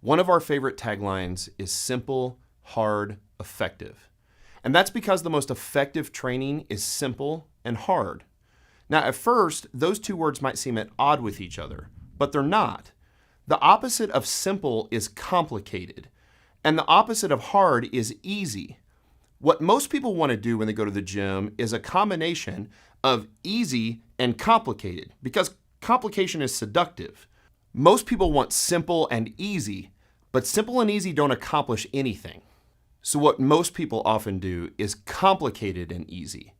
One of our favorite taglines is simple, hard, effective. And that's because the most effective training is simple and hard. Now, at first, those two words might seem at odds with each other, but they're not. The opposite of simple is complicated, and the opposite of hard is easy. What most people want to do when they go to the gym is a combination of easy and complicated, because complication is seductive. Most people want simple and easy, but simple and easy don't accomplish anything. So what most people often do is complicated and easy,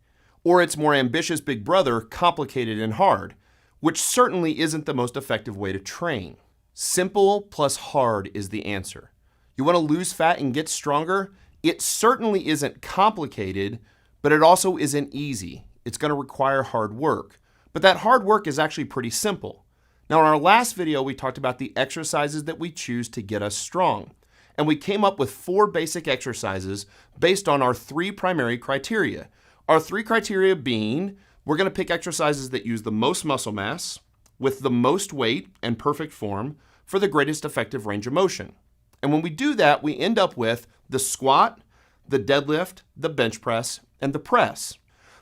or its more ambitious big brother, complicated and hard, which certainly isn't the most effective way to train. Simple plus hard is the answer. You want to lose fat and get stronger? It certainly isn't complicated, but it also isn't easy. It's going to require hard work. But that hard work is actually pretty simple. Now, in our last video, we talked about the exercises that we choose to get us strong. And we came up with 4 basic exercises based on our 3 primary criteria. Our 3 criteria being, we're going to pick exercises that use the most muscle mass, with the most weight and perfect form for the greatest effective range of motion. And when we do that, we end up with the squat, the deadlift, the bench press, and the press.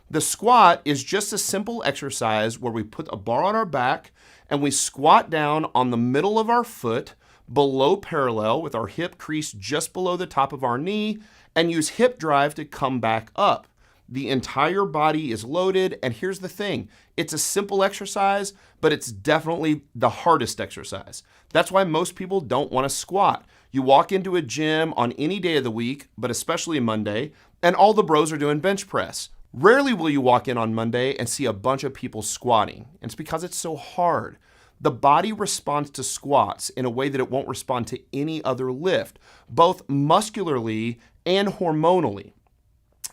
The squat is just a simple exercise where we put a bar on our back and we squat down on the middle of our foot below parallel with our hip crease just below the top of our knee and use hip drive to come back up. The entire body is loaded, and here's the thing. It's a simple exercise, but it's definitely the hardest exercise. That's why most people don't want to squat. You walk into a gym on any day of the week, but especially Monday, and all the bros are doing bench press. Rarely will you walk in on Monday and see a bunch of people squatting. And it's because it's so hard. The body responds to squats in a way that it won't respond to any other lift, both muscularly and hormonally.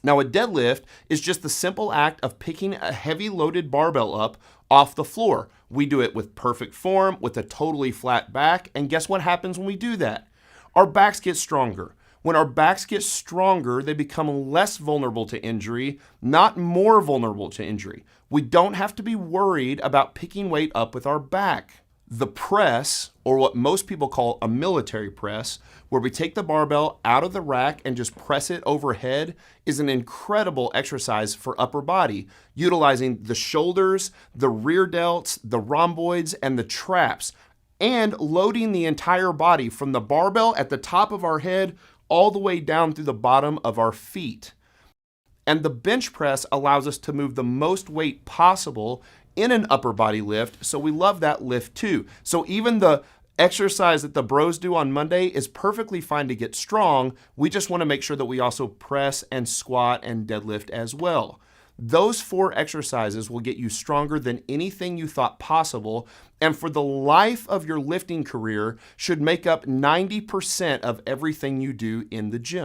Now, a deadlift is just the simple act of picking a heavy loaded barbell up off the floor. We do it with perfect form, with a totally flat back, and guess what happens when we do that? Our backs get stronger. When our backs get stronger, they become less vulnerable to injury, not more vulnerable to injury. We don't have to be worried about picking weight up with our back. The press, or what most people call a military press, where we take the barbell out of the rack and just press it overhead, is an incredible exercise for upper body, utilizing the shoulders, the rear delts, the rhomboids, and the traps, and loading the entire body from the barbell at the top of our head all the way down through the bottom of our feet. And the bench press allows us to move the most weight possible in an upper body lift, so we love that lift too. So even the exercise that the bros do on Monday is perfectly fine to get strong. We just want to make sure that we also press and squat and deadlift as well. Those 4 exercises will get you stronger than anything you thought possible, and for the life of your lifting career should make up 90% of everything you do in the gym.